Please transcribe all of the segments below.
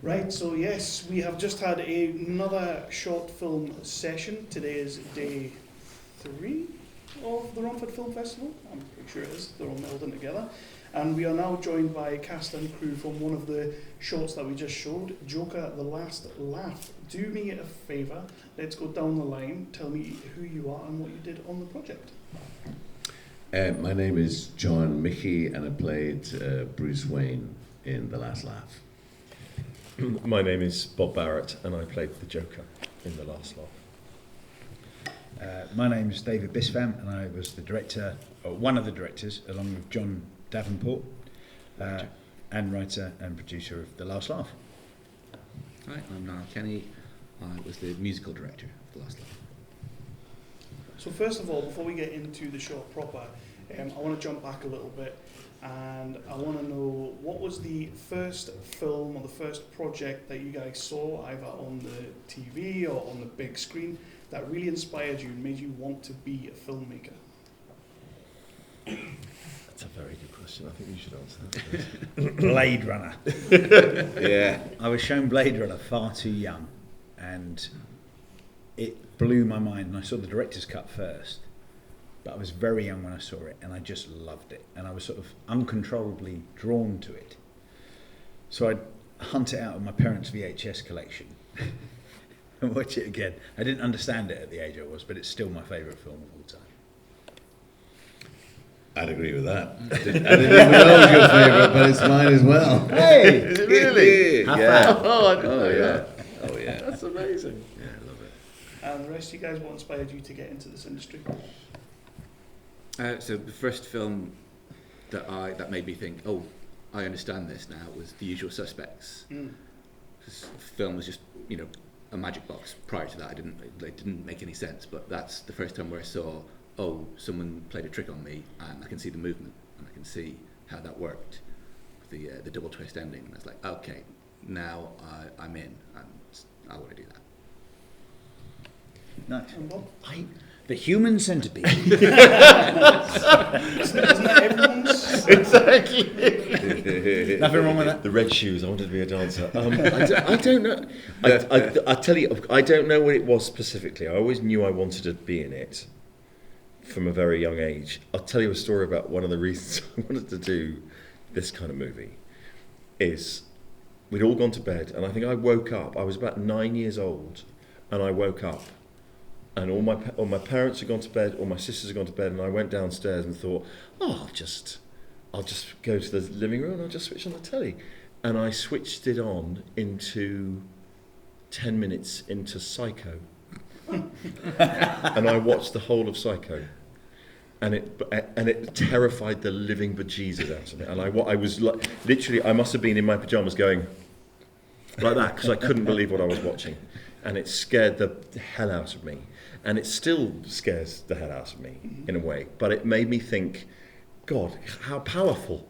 Right, so yes, we have just had another short film session. Today is day 3 of the Romford Film Festival. I'm pretty sure it is. They're all melding together. And we are now joined by cast and crew from one of the shorts that we just showed, Joker, The Last Laugh. Do me a favour, let's go down the line. Tell me who you are and what you did on the project. My name is John Michie and I played Bruce Wayne in The Last Laugh. My name is Bob Barrett and I played the Joker in The Last Laugh. My name is David Bispham and I was the director, or one of the directors, along with John Davenport, and writer and producer of The Last Laugh. Hi, I'm Niall Kenny. I was the musical director of The Last Laugh. So first of all, before we get into the short proper, I want to jump back a little bit and I want to know, what was the first film or the first project that you guys saw, either on the TV or on the big screen, that really inspired you and made you want to be a filmmaker? That's a very good question. I think you should answer that first. Blade Runner. Yeah. I was shown Blade Runner far too young and it blew my mind. And I saw the director's cut first, but I was very young when I saw it and I just loved it. And I was sort of uncontrollably drawn to it. So I'd hunt it out of my parents' VHS collection and watch it again. I didn't understand it at the age I was, but it's still my favourite film of all time. I'd agree with that. I didn't even know it was your favourite, but it's mine as well. Hey! Is it really? Have Yeah. fun. Oh, I didn't know Oh, yeah. that. Oh, yeah. That's amazing. Yeah, I love it. And the rest of you guys, what inspired you to get into this industry? So the first film that made me think, oh, I understand this now, was The Usual Suspects. This film was just, a magic box. Prior to that, it didn't make any sense, but that's the first time where I saw, oh, someone played a trick on me, and I can see the movement, and I can see how that worked, the double twist ending. And I was like, okay, now I'm in, and I want to do that. Nice. And Bob? The human centipede. Isn't that everyone's? Exactly. Nothing wrong with that. The red shoes. I wanted to be a dancer. I don't know. I tell you, I don't know what it was specifically. I always knew I wanted to be in it from a very young age. I'll tell you a story about one of the reasons I wanted to do this kind of movie. Is we'd all gone to bed, and I think I woke up. I was about 9 years old, and I woke up. And all my parents had gone to bed, all my sisters had gone to bed, and I went downstairs and thought, oh, I'll just go to the living room and I'll just switch on the telly. And I switched it on into 10 minutes into Psycho. And I watched the whole of Psycho. And it terrified the living bejesus out of me. And I was like, literally, I must have been in my pajamas going like that because I couldn't believe what I was watching. And it scared the hell out of me. And it still scares the hell out of me in a way. But it made me think, God, how powerful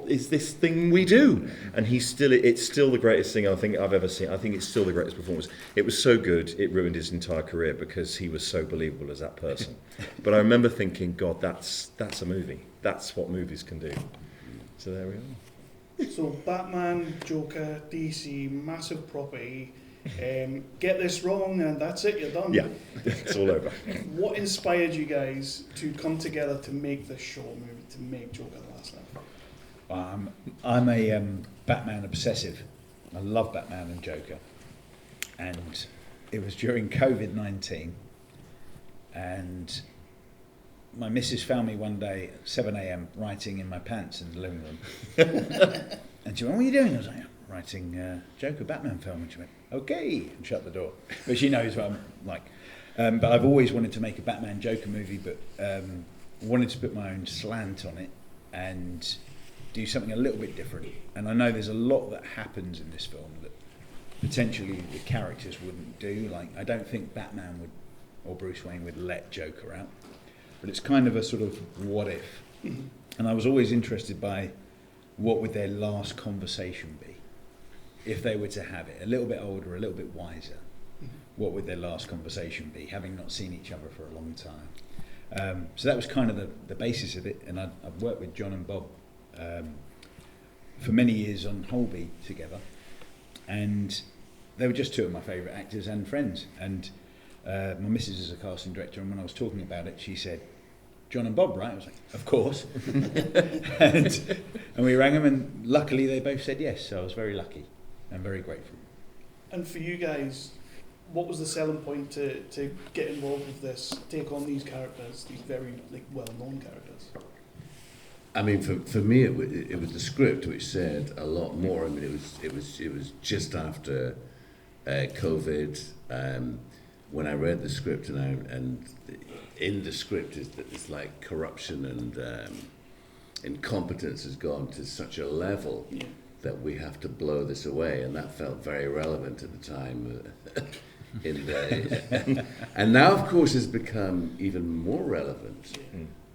is this thing we do? And it's still the greatest thing I think I've ever seen. I think it's still the greatest performance. It was so good, it ruined his entire career because he was so believable as that person. But I remember thinking, God, that's a movie. That's what movies can do. So there we are. So Batman, Joker, DC, massive property. Get this wrong and that's it, you're done. Yeah, it's all over. What inspired you guys to come together to make this short movie, to make Joker The Last Laugh? I'm a Batman obsessive. I love Batman and Joker. And it was during COVID-19 and my missus found me one day at 7 a.m. writing in my pants in the living room. And she went, what are you doing? I was like, writing Joker Batman film. And she went, okay, and shut the door. But she knows what I'm like. But I've always wanted to make a Batman Joker movie, but wanted to put my own slant on it and do something a little bit different. And I know there's a lot that happens in this film that potentially the characters wouldn't do. Like, I don't think Batman would, or Bruce Wayne would let Joker out. But it's kind of a sort of what if. And I was always interested by what would their last conversation be if they were to have it, a little bit older, a little bit wiser. What would their last conversation be, having not seen each other for a long time? So that was kind of the basis of it, and I've worked with John and Bob for many years on Holby together, and they were just two of my favourite actors and friends. And my missus is a casting director, and when I was talking about it, she said, "John and Bob, right?" I was like, "Of course." and we rang them, and luckily they both said yes. So I was very lucky and very grateful. And for you guys, what was the selling point to get involved with this, take on these characters, these very well-known characters? I mean, for me, it was the script which said a lot more. I mean, it was just after COVID when I read the script, and in the script is that it's like corruption and incompetence has gone to such a level that we have to blow this away, and that felt very relevant at the time. And now, of course, it's become even more relevant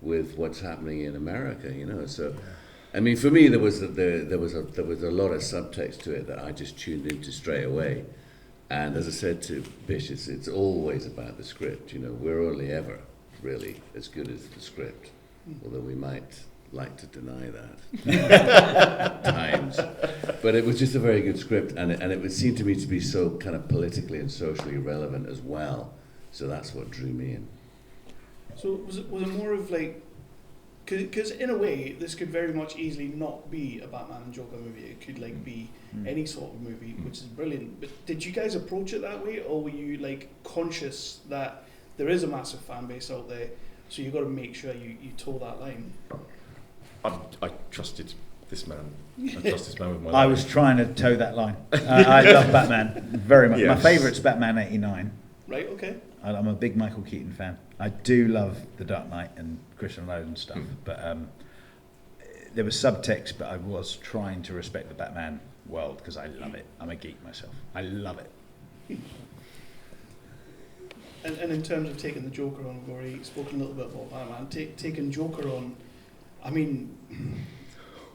with what's happening in America. So, I mean, for me, there was a lot of subtext to it that I just tuned into straight away. And as I said to Bish, it's always about the script. We're only ever really as good as the script, although we might like to deny that at times. But it was just a very good script, and it would seem to me to be so kind of politically and socially relevant as well. So that's what drew me in. So was it more of because in a way this could very much easily not be a Batman and Joker movie. It could be any sort of movie, which is brilliant. But did you guys approach it that way, or were you conscious that there is a massive fan base out there, so you've got to make sure you toe that line? I trusted this man. I trust this man with my life. I was trying to toe that line. I love Batman very much. Yes. My favourite's Batman '89. Right, okay. I'm a big Michael Keaton fan. I do love The Dark Knight and Christopher Nolan stuff, but there was subtext, but I was trying to respect the Batman world because I love it. I'm a geek myself. I love it. And in terms of taking the Joker on, we've already spoken a little bit about Batman. Taking Joker on, I mean,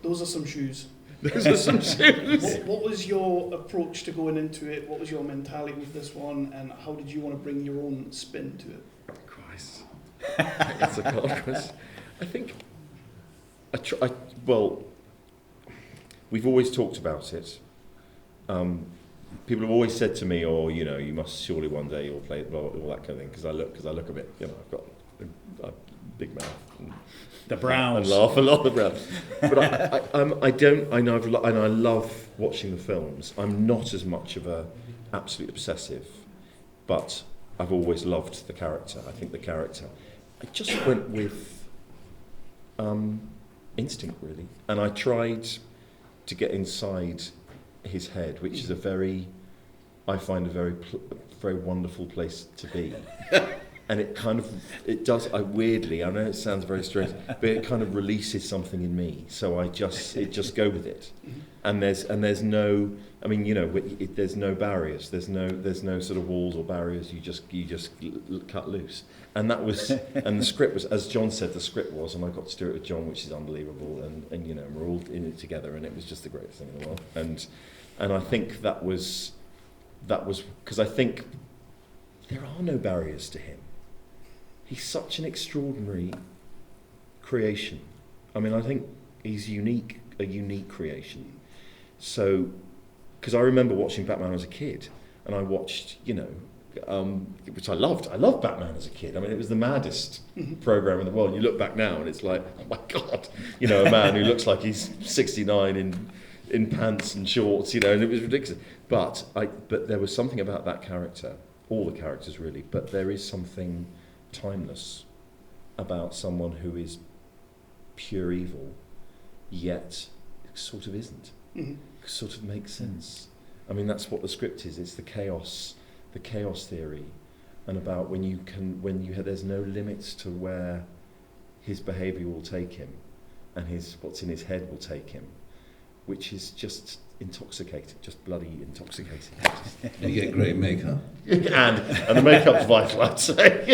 those are some shoes. Those are some shoes. What was your approach to going into it? What was your mentality with this one, and how did you want to bring your own spin to it? Christ, that's a hard question. I think we've always talked about it. People have always said to me, "Oh, you must surely one day you'll play it," all that kind of thing. Because I look a bit, I've got a big mouth. And the brows. I laugh a lot, the brows. But I don't. I know, and I love watching the films. I'm not as much of a absolute obsessive, but I've always loved the character. I think the character. I just went with instinct, really, and I tried to get inside his head, which is I find a very wonderful place to be. And it does, weirdly, I know it sounds very strange, but it kind of releases something in me. So I just go with it. And there's no, I mean, there's no barriers. There's no sort of walls or barriers. You just cut loose. And that was, and the script was, as John said, the script was, and I got to do it with John, which is unbelievable. And we're all in it together, and it was just the greatest thing in the world. And I think that was because I think there are no barriers to him. He's such an extraordinary creation. I mean, I think he's a unique creation. So, because I remember watching Batman as a kid, and I watched, which I loved. I loved Batman as a kid. I mean, it was the maddest program in the world. You look back now, and it's like, oh my God, a man who looks like he's 69 in pants and shorts, and it was ridiculous. But there was something about that character, all the characters really, but there is something timeless about someone who is pure evil, yet sort of isn't. Sort of makes sense. I mean, that's what the script is. It's the chaos theory, and about there's no limits to where his behaviour will take him, and what's in his head will take him, which is just intoxicating, just bloody intoxicating. And you get great makeup. and the makeup's vital, I'd say.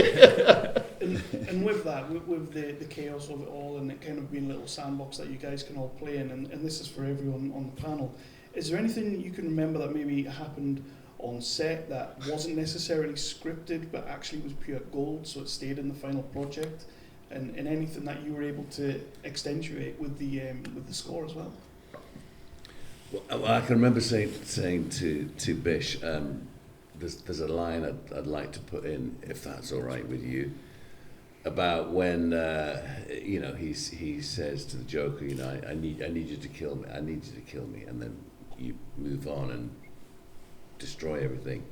and with that, with the chaos of it all, and it kind of being a little sandbox that you guys can all play in, and this is for everyone on the panel, is there anything you can remember that maybe happened on set that wasn't necessarily scripted but actually was pure gold, so it stayed in the final project, and anything that you were able to accentuate with the score as well? Well, I can remember saying to Bish, there's a line I'd like to put in, if that's all right with you, about when he says to the Joker, I need you to kill me, and then you move on and destroy everything.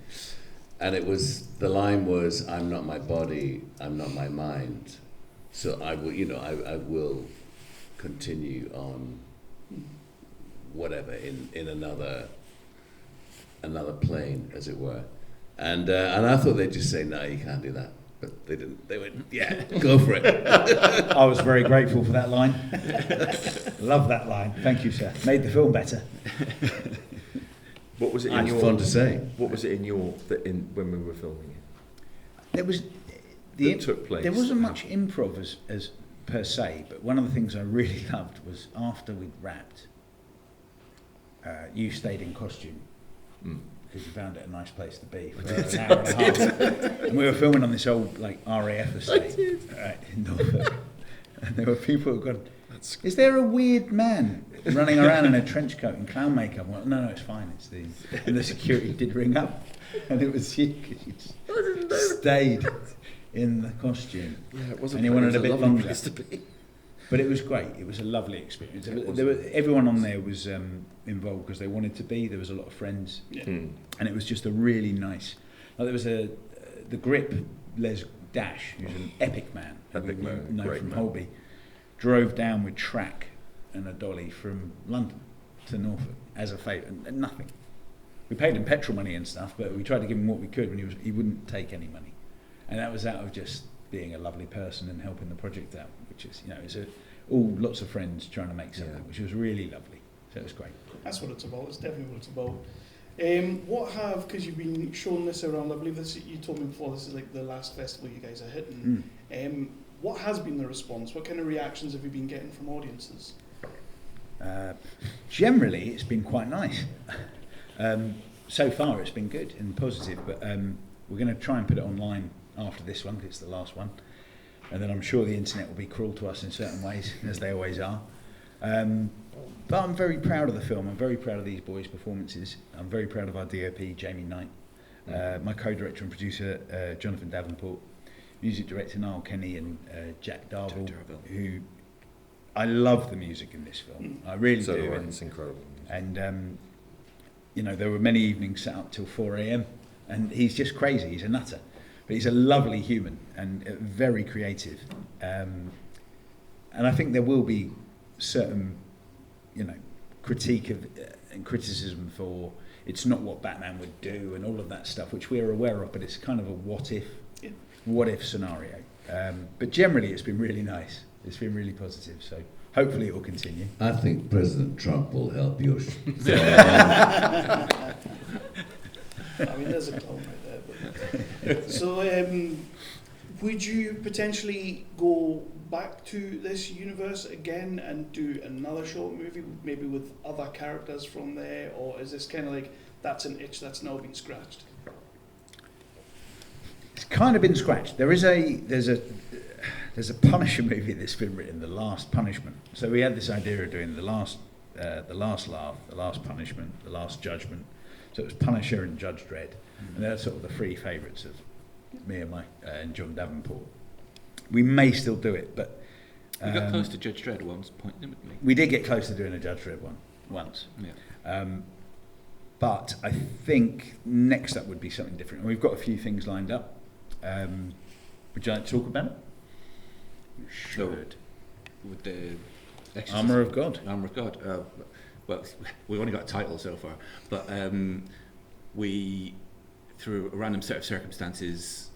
And the line was, I'm not my body, I'm not my mind, so I will continue on whatever in another plane, as it were. And I thought they'd just say, no, you can't do that. But they didn't. They went, yeah, go for it. I was very grateful for that line. Love that line. Thank you, sir. Made the film better. What was it in It's fun to say. What was it in when we were filming it? There was That took place. There wasn't much improv as per se, but one of the things I really loved was after we'd wrapped, you stayed in costume. Because you found it a nice place to be for an hour and a half. And we were filming on this old RAF estate in Norfolk. And there were people who gone, is there a weird man running around in a trench coat and clown makeup? Well, no, it's fine. And the security did ring up. And it was you, because you stayed in the costume. Yeah, it wasn't. And you wanted a bit longer. Place to be. But it was great. It was a lovely experience. Everyone on there was involved because they wanted to be. There was a lot of friends, and it was just a really nice. There was the Grip Les Dash, who's an epic man, from Holby, drove down with track and a dolly from London to Norfolk as a favour, and nothing. We paid him petrol money and stuff, but we tried to give him what we could, and he wouldn't take any money, and that was out of just being a lovely person and helping the project out, which is, it's all lots of friends trying to make something, which was really lovely. So it was great. That's what it's about. It's definitely what it's about. Because you've been showing this around, I believe you told me before, this is like the last festival you guys are hitting. What has been the response? What kind of reactions have you been getting from audiences? Generally, it's been quite nice. So far, it's been good and positive, but we're going to try and put it online after this one, because it's the last one, and then I'm sure the internet will be cruel to us in certain ways, as they always are. But I'm very proud of the film. I'm very proud of these boys' performances. I'm very proud of our DOP, Jamie Knight, my co-director and producer, Jonathan Davenport, music director Niall Kenny, and Jack Darville, who I love the music in this film. I really do. It's incredible. And there were many evenings sat up till 4 a.m. and he's just crazy. He's a nutter. But he's a lovely human and very creative. And I think there will be certain, critique of and criticism for it's not what Batman would do and all of that stuff, which we're aware of, but it's kind of a what if scenario. But generally it's been really nice. It's been really positive. So hopefully it will continue. I think President Trump will help you. I mean, there's a clown right there. But so, would you potentially go back to this universe again and do another short movie, maybe with other characters from there, or is this kind of like that's an itch that's now been scratched? It's kind of been scratched. There's a Punisher movie that's been written, The Last Punishment. So we had this idea of doing the last laugh, the last punishment, the last judgment. So it was Punisher and Judge Dredd, and they're sort of the three favourites of me and John Davenport. We may still do it, but we got close to Judge Dredd at one point, didn't we? We did get close to doing a Judge Dredd one once. Yeah. But I think next up would be something different. And we've got a few things lined up. Would you like to talk about it? You should. With the Armour of God. Armour of God. Well, we've only got a title so far, but we, through a random set of circumstances,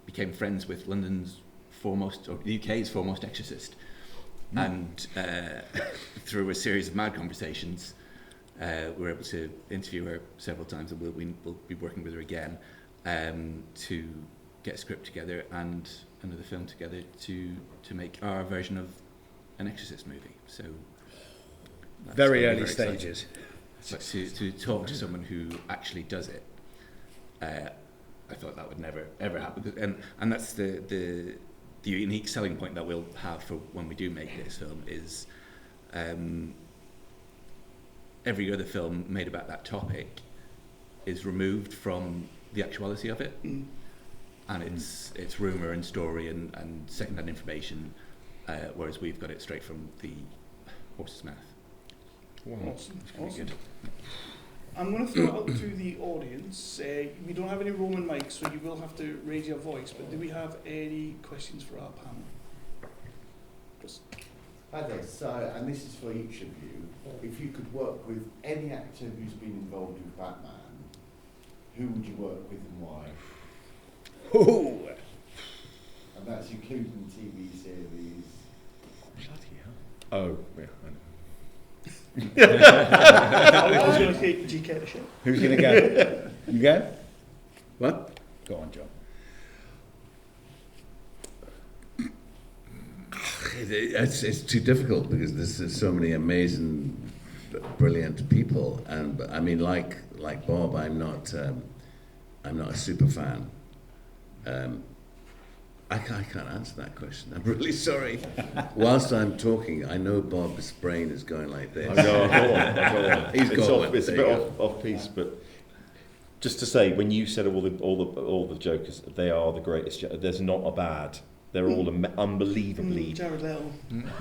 became friends with London's foremost, or the UK's foremost exorcist, and through a series of mad conversations, we were able to interview her several times, and we'll be working with her again to get a script together and another film together to make our version of an Exorcist movie. So very early stages. But to talk to someone who actually does it, I thought that would never ever happen. And that's the unique selling point that we'll have for when we do make this film is every other film made about that topic is removed from the actuality of it, and it's rumour and story and second-hand information, whereas we've got it straight from the horse's mouth. Wow. Awesome. That's really Awesome. good. I'm going to throw it out to the audience. We don't have any Roman mics, so you will have to raise your voice. But do we have any questions for our panel? Just Hi there. So, and this is for each of you. If you could work with any actor who's been involved with Batman, who would you work with and why? Ooh. And that's including TV series. Bloody hell. Oh, yeah, I know. I was going to say GK to shit. Who's going to go? You go? What? Go on, John. It's too difficult because there's so many amazing, brilliant people, and I mean, like Bob, I'm not a super fan. I can't answer that question. I'm really sorry. Whilst I'm talking, I know Bob's brain is going like this. I've got one. He's got one. It's a There bit you off piece, but just to say, when you said all the Jokers, they are the greatest. There's not a bad. They're all unbelievably. Jared Leto.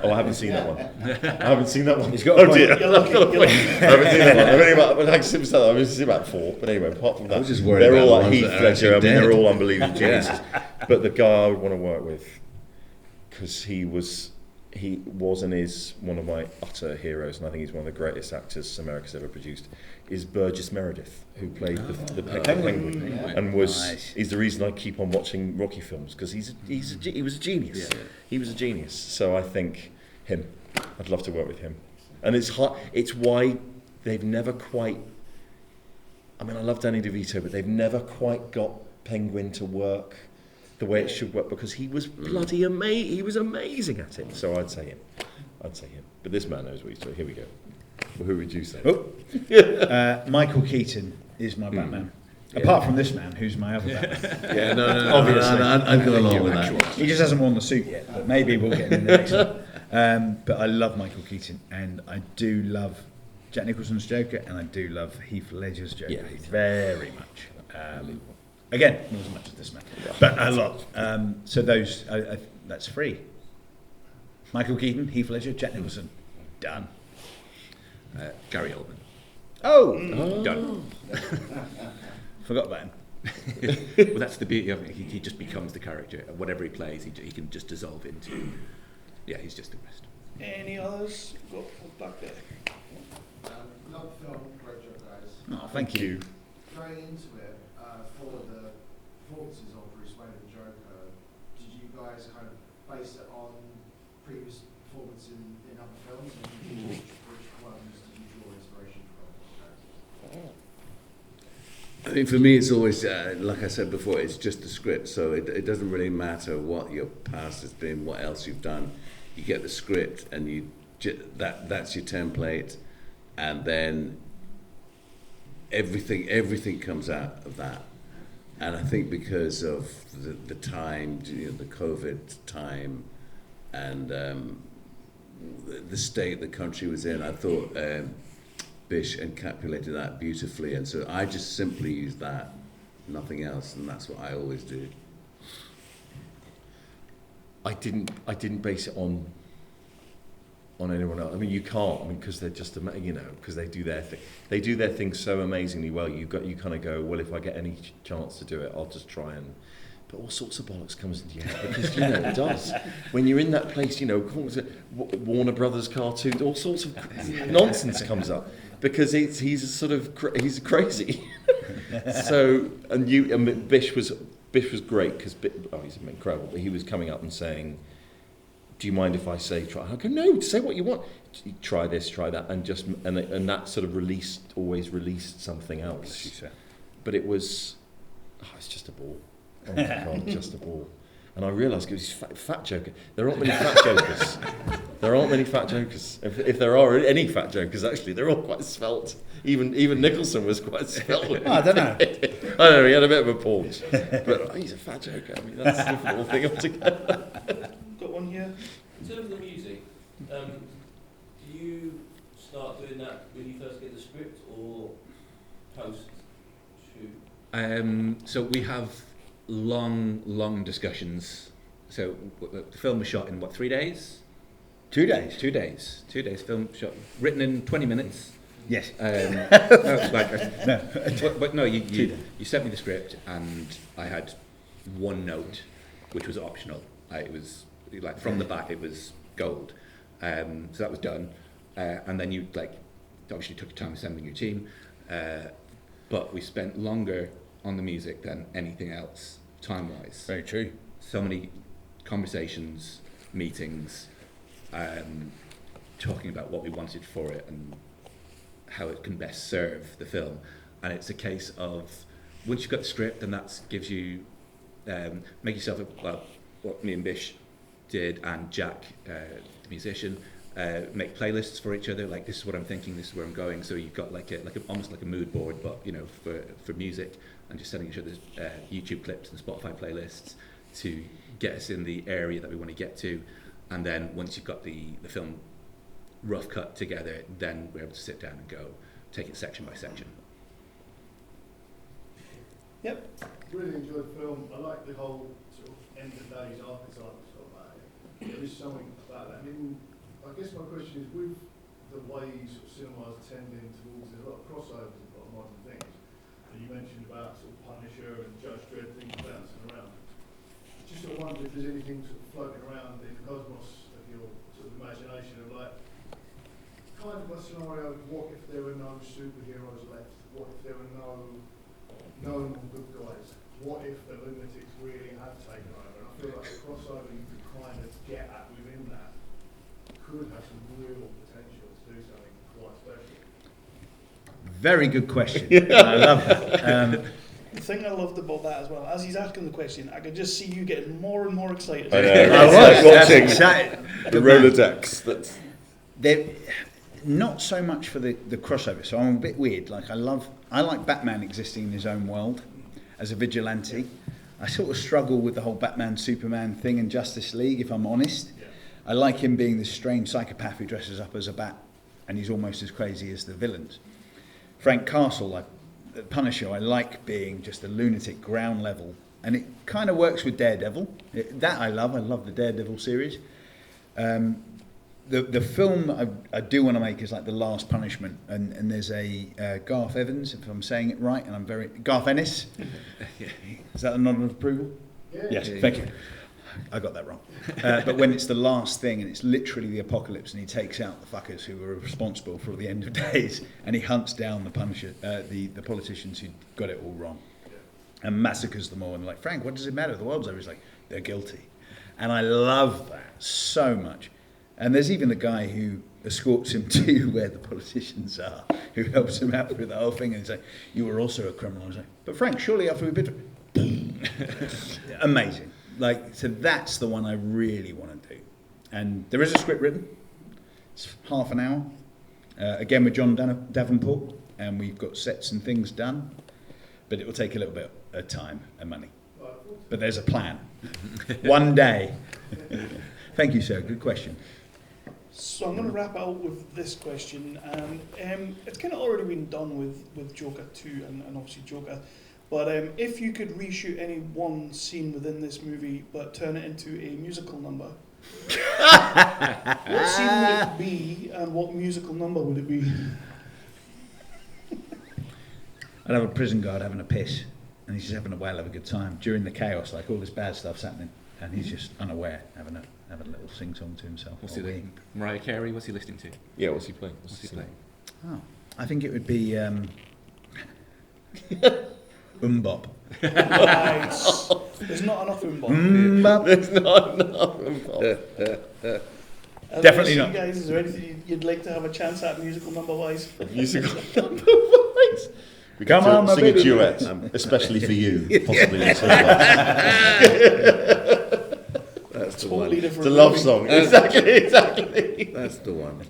Oh, I haven't seen that one. I haven't seen that one. He's got a Oh point. dear. You're lucky. You're lucky. I haven't seen that one. I've only about, like Sim said, I've seen about 4. But anyway, apart from that, I was just worried they're about all the like ones Heath that are Ledger. I mean, actually they're dead. all unbelievable Yeah. geniuses. But the guy I would want to work with, because he was and is one of my utter heroes, and I think he's one of the greatest actors America's ever produced, is Burgess Meredith, who played the Penguin, and he's the reason I keep on watching Rocky films, because he was a genius. Yeah. He was a genius. So I think him. I'd love to work with him. And it's hard, it's why they've never quite. I mean, I love Danny DeVito, but they've never quite got Penguin to work the way it should work, because he was bloody amazing. He was amazing at it. So I'd say him. But this man knows what he's doing. Here we go. Well, who would you say? Oh. Michael Keaton is my Batman. Apart from this man, who's my other Batman. Yeah, no, Obviously. I'd go along with that. He just hasn't worn the suit yet, but maybe we'll get him in the next one. But I love Michael Keaton, and I do love Jack Nicholson's Joker, and I do love Heath Ledger's Joker very much. Again, not as much as this man, but a lot. So those, that's 3. Michael Keaton, Heath Ledger, Jack Nicholson. Done. Gary Oldman. Oh! Done. Forgot about him. Well, that's the beauty of it. He just becomes the character. Whatever he plays, he can just dissolve into. Yeah, he's just the best. Any others? Go back there. Love the film, great job, guys. Oh, thank you. Going into it, for the performances of Bruce Wayne and Joker, did you guys kind of base it on previous performance in other films? And which ones did you draw inspiration from? I mean, for me, it's always, like I said before, it's just the script. So it doesn't really matter what your past has been, what else you've done. You get the script, and that's your template, and then everything comes out of that. And I think because of the time, the COVID time, and the state the country was in, I thought Bish encapsulated that beautifully, and so I just simply used that, nothing else, and that's what I always do. I didn't base it on anyone else. I mean, you can't. I mean, because they're just because they do their thing. They do their thing so amazingly well. You kind of go, well, if I get any chance to do it, I'll just try and. But all sorts of bollocks comes into your head, because it does. When you're in that place, Warner Brothers cartoons, all sorts of nonsense comes up, because he's crazy. So Bish was great, because he's incredible. But he was coming up and saying, "Do you mind if I say try?" I go, "No, say what you want. Try this, try that," and that sort of always released something else. She said. But it was, it's just a ball. Oh my God, just a ball. And I realised, because he's fat joker. There aren't many fat jokers. If there are any fat jokers, actually, they're all quite svelte. Even Nicholson was quite svelte. I don't know. I know, he had a bit of a paunch. But he's a fat joker. I mean, that's a difficult thing altogether. Got one here. In terms of the music, do you start doing that when you first get the script, or post shoot? So we have long discussions. So the film was shot in what, 3 days? 2 days. 2 days. 2 days. Film shot, written in 20 minutes. Yes. But no, you sent me the script, and I had one note, which was optional. It was like from the back, it was gold. So that was done, and then you obviously took your time assembling your team, but we spent longer on the music than anything else, time-wise. Very true. So many conversations, meetings, talking about what we wanted for it and how it can best serve the film. And it's a case of, once you've got the script, then that gives you, make yourself, what me and Bish did, and Jack, the musician, make playlists for each other. Like, this is what I'm thinking, this is where I'm going. So you've got almost like a mood board, but for music, and just sending each other YouTube clips and Spotify playlists to get us in the area that we want to get to. And then once you've got the film rough cut together, then we're able to sit down and go take it section by section. Yep. Really enjoyed the film. I like the whole sort of end of days archetype sort of there is something about that. I mean, I guess my question is, with the way sort of cinema is tending towards, there's a lot of crossovers with a lot of modern things. And you mentioned about sort of Punisher and Judge Dredd things bouncing around. Just sort of wonder if there's anything sort of floating around in the cosmos of your sort of imagination of like, kind of a scenario of what if there were no superheroes left? What if there were no more good guys? What if the lunatics really had taken over? And I feel like the crossover you could kind of get at within that could have some real potential to do something quite special. Very good question. I love that. The thing I loved about that as well, as he's asking the question, I could just see you getting more and more excited. I know. I was watching excited. the Rolodex. They're not so much for the crossover, so I'm a bit weird. Like, I like Batman existing in his own world as a vigilante. I sort of struggle with the whole Batman Superman thing in Justice League, if I'm honest. I like him being this strange psychopath who dresses up as a bat, and he's almost as crazy as the villains. Frank Castle, like Punisher, I like being just a lunatic ground level, and it kind of works with Daredevil. That I love the Daredevil series. The film I do want to make is like The Last Punishment, and there's a Garth Evans, if I'm saying it right, and Garth Ennis. Is that a nod of approval? Yes, thank you. I got that wrong. But when it's the last thing, and it's literally the apocalypse, and he takes out the fuckers who were responsible for the end of days, and he hunts down the Punisher, the politicians who got it all wrong, and massacres them all. And like, Frank, what does it matter? The world's over. He's like, they're guilty, and I love that so much. And there's even a guy who escorts him to where the politicians are, who helps him out with the whole thing, and he's like, you were also a criminal. He's like, but Frank, surely after we've been amazing. Like, so that's the one I really want to do. And there is a script written. It's half an hour. Again with John Davenport, and we've got sets and things done. But it will take a little bit of time and money. But there's a plan. One day. Thank you, sir. Good question. So I'm going to wrap out with this question. It's kind of already been done with Joker 2 and obviously Joker. But if you could reshoot any one scene within this movie but turn it into a musical number, what scene would it be and what musical number would it be? I'd have a prison guard having a piss, and he's just having a whale of a good time during the chaos, like all this bad stuff's happening, and he's just unaware, having a little sing-song to himself. What's he doing? Mariah Carey, what's he listening to? Yeah, what's he playing? What's he playing? Oh, I think it would be Umbop. Nice. There's not enough Umbop. Umbop. There's not enough Umbop. Definitely You not. guys, is there anything you'd like to have a chance at musical number-wise? Musical number wise. We Come could on, my sing a baby. duet, especially for you, possibly. That's the Totally one. different. It's a love song. Exactly. That's the one.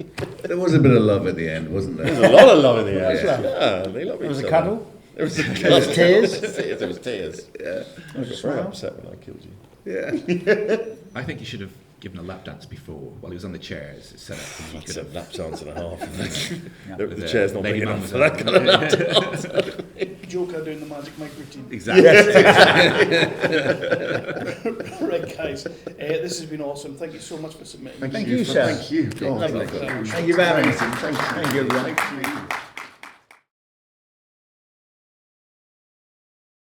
There was a bit of love at the end, wasn't there? There's a lot of love in the air. Yeah. Yeah, they love There was each a other. cuddle. There was There was tears. There was tears. Yeah. I was very upset when I killed you. Yeah. I think you should have given a lap dance before while he was on the chairs. It's set up. And he That's could a have, lap dance and a half. Yeah. The chair's not Lady big Man enough was for on that it. kind of lap dance. Joker doing the Magic Mike routine. Exactly. Right, guys, this has been awesome. Thank you so much for submitting. Thank you, sir. Thank you. God, Lovely. thank you. Thank you very much. Thank you. Thank you, everyone. Thank you.